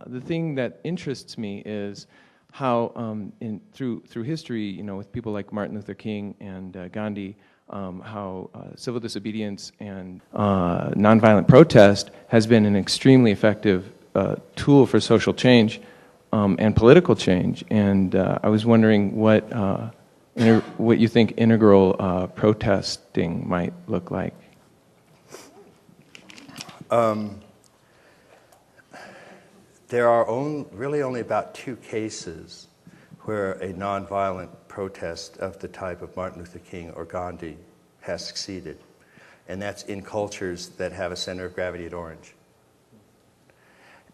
the thing that interests me is how, through history, with people like Martin Luther King and Gandhi, how civil disobedience and nonviolent protest has been an extremely effective tool for social change and political change. And I was wondering what you think integral protesting might look like. There are really only about 2 cases where a nonviolent protest of the type of Martin Luther King or Gandhi has succeeded. And that's in cultures that have a center of gravity at Orange.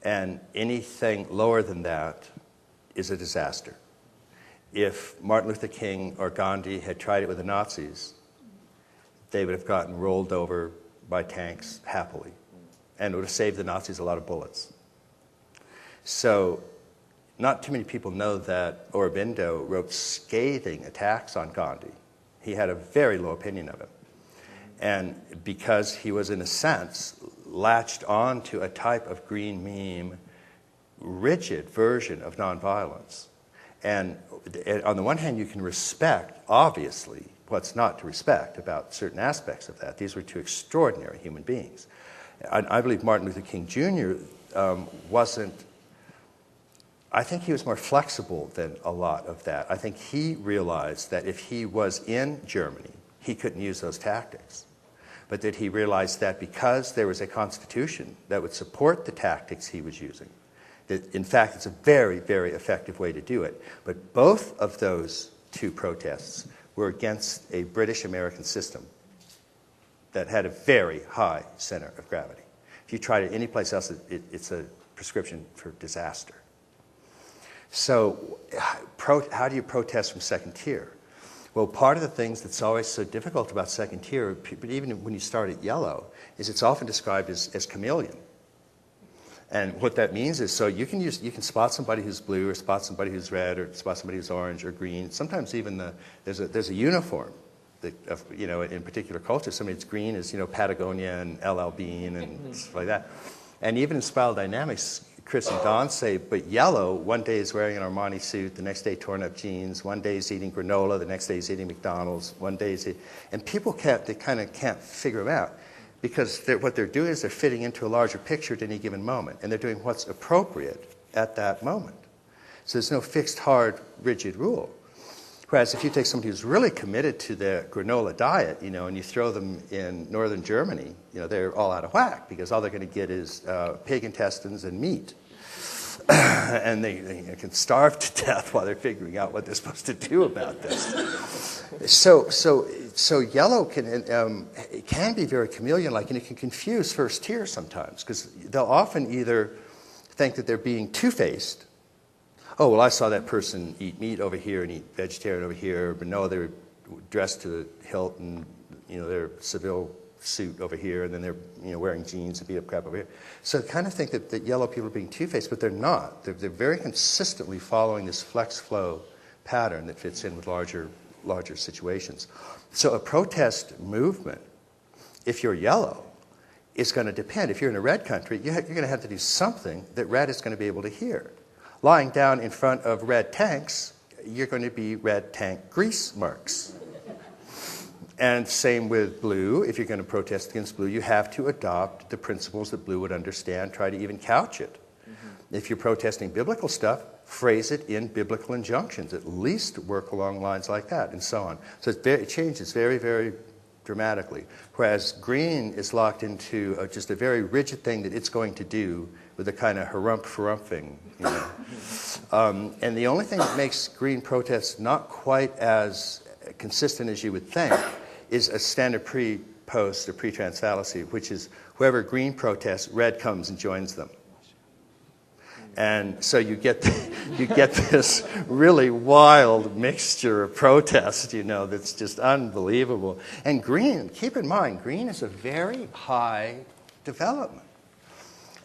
And anything lower than that is a disaster. If Martin Luther King or Gandhi had tried it with the Nazis, they would have gotten rolled over by tanks happily. And it would have saved the Nazis a lot of bullets. So not too many people know that Aurobindo wrote scathing attacks on Gandhi. He had a very low opinion of him. And because he was, in a sense, latched on to a type of green meme, rigid version of nonviolence. And on the one hand, you can respect, obviously, what's not to respect about certain aspects of that. These were 2 extraordinary human beings. I believe Martin Luther King Jr. I think he was more flexible than a lot of that. I think he realized that if he was in Germany, he couldn't use those tactics. But that he realized that because there was a constitution that would support the tactics he was using, that in fact it's a very, very effective way to do it. But both of those 2 protests were against a British-American system that had a very high center of gravity. If you tried it any place else, it's a prescription for disaster. So how do you protest from second tier? Well, part of the things that's always so difficult about second tier, but even when you start at yellow, is it's often described as chameleon. And what that means is, so you can spot somebody who's blue, or spot somebody who's red, or spot somebody who's orange or green. Sometimes even there's a uniform that, in particular cultures. Somebody's green is Patagonia and LL Bean and stuff like that. And even in Spiral Dynamics, Chris and Don say, but yellow, one day is wearing an Armani suit, the next day torn up jeans, one day is eating granola, the next day is eating McDonald's, one day is and people kind of can't figure them out, because what they're doing is they're fitting into a larger picture at any given moment, and they're doing what's appropriate at that moment. So there's no fixed, hard, rigid rule. Whereas if you take somebody who's really committed to their granola diet, and you throw them in northern Germany, they're all out of whack, because all they're going to get is pig intestines and meat. And they can starve to death while they're figuring out what they're supposed to do about this. So yellow can be very chameleon-like, and it can confuse first tier sometimes, because they'll often either think that they're being two-faced. Oh, well, I saw that person eat meat over here and eat vegetarian over here, but no, they're dressed to the hilt and their Seville suit over here, and then they're wearing jeans and beat up crap over here. So I kind of think that yellow people are being two-faced, but they're not. They're very consistently following this flex flow pattern that fits in with larger situations. So a protest movement, if you're yellow, is going to depend. If you're in a red country, you're going to have to do something that red is going to be able to hear. Lying down in front of red tanks, you're going to be red tank grease marks. And same with blue. If you're going to protest against blue, you have to adopt the principles that blue would understand, try to even couch it. Mm-hmm. If you're protesting biblical stuff, phrase it in biblical injunctions. At least work along lines like that, and so on. So it changes very, very dramatically. Whereas green is locked into just a very rigid thing that it's going to do with a kind of harump-harumphing. And the only thing that makes green protests not quite as consistent as you would think is a standard pre-post or pre-trans fallacy, which is whoever green protests, red comes and joins them. And so you get this really wild mixture of protest, that's just unbelievable. And green, keep in mind, green is a very high development.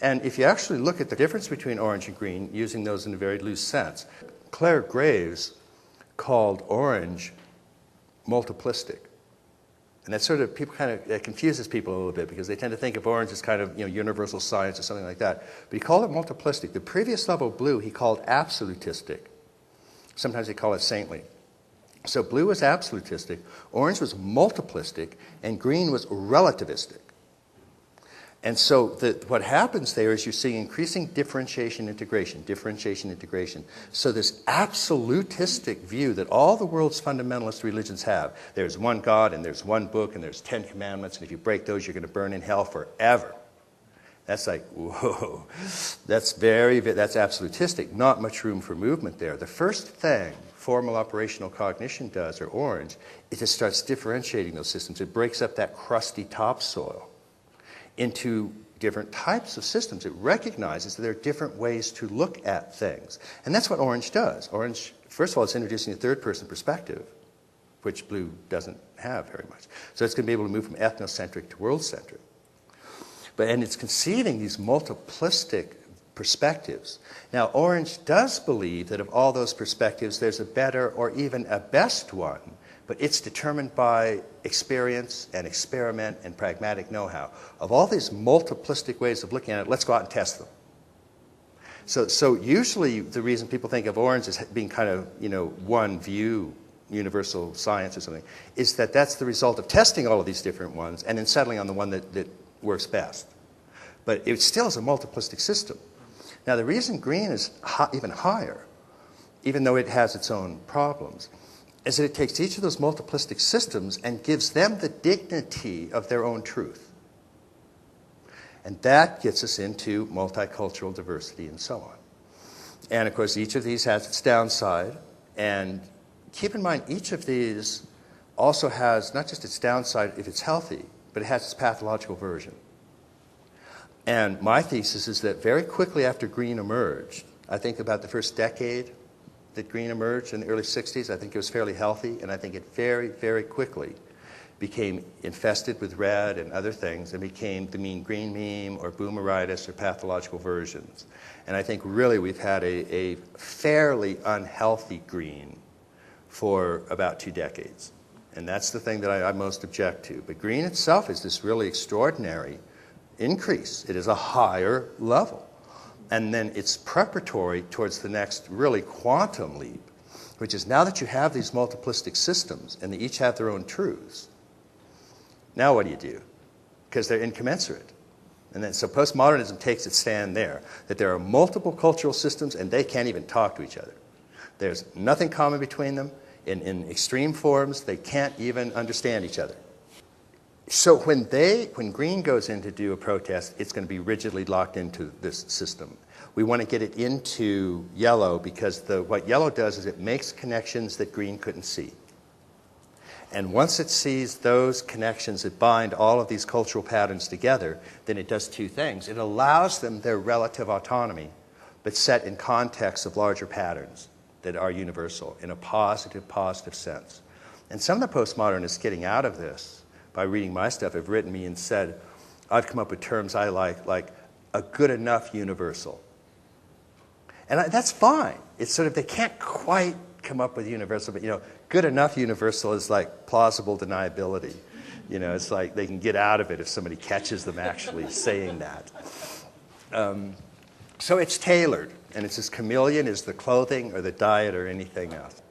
And if you actually look at the difference between orange and green, using those in a very loose sense, Claire Graves called orange multiplistic. And that sort of, people kind of, that confuses people a little bit because they tend to think of orange as kind of, universal science or something like that. But he called it multiplistic. The previous level of blue he called absolutistic. Sometimes they call it saintly. So blue was absolutistic, orange was multiplistic, and green was relativistic. And so what happens there is you see increasing differentiation integration. So this absolutistic view that all the world's fundamentalist religions have, there's one God and there's one book and there's 10 commandments, and if you break those, you're going to burn in hell forever. That's like, whoa, that's absolutistic, not much room for movement there. The first thing formal operational cognition does, or orange, is it starts differentiating those systems. It breaks up that crusty topsoil into different types of systems. It recognizes that there are different ways to look at things. And that's what orange does. Orange, first of all, it's introducing a third-person perspective, which blue doesn't have very much. So it's going to be able to move from ethnocentric to world-centric. And it's conceiving these multiplistic perspectives. Now, orange does believe that of all those perspectives, there's a better or even a best one, but it's determined by experience and experiment and pragmatic know-how. Of all these multiplistic ways of looking at it, let's go out and test them. So usually the reason people think of orange as being kind of, one view, universal science or something, is that that's the result of testing all of these different ones and then settling on the one that works best. But it still is a multiplistic system. Now, the reason green is even higher, even though it has its own problems, is that it takes each of those multiplistic systems and gives them the dignity of their own truth. And that gets us into multicultural diversity and so on. And of course, each of these has its downside. And keep in mind, each of these also has not just its downside if it's healthy, but it has its pathological version. And my thesis is that very quickly after green emerged, I think about the first decade that green emerged in the early 60s, I think it was fairly healthy, and I think it very, very quickly became infested with red and other things and became the mean green meme or boomeritis or pathological versions. And I think really we've had a fairly unhealthy green for about 2 decades. And that's the thing that I most object to. But green itself is this really extraordinary increase. It is a higher level. And then it's preparatory towards the next really quantum leap, which is now that you have these multiplistic systems and they each have their own truths, now what do? Because they're incommensurate. And then so postmodernism takes its stand there, that there are multiple cultural systems and they can't even talk to each other. There's nothing common between them. In extreme forms, they can't even understand each other. So when green goes in to do a protest, it's going to be rigidly locked into this system. We want to get it into yellow because what yellow does is it makes connections that green couldn't see. And once it sees those connections that bind all of these cultural patterns together, then it does 2 things. It allows them their relative autonomy, but set in context of larger patterns that are universal in a positive sense. And some of the postmodernists getting out of this by reading my stuff have written me and said, I've come up with terms I like a good enough universal. And that's fine. It's sort of, they can't quite come up with universal, but good enough universal is like plausible deniability. It's like they can get out of it if somebody catches them actually saying that. So it's tailored, and it's as chameleon as the clothing or the diet or anything else.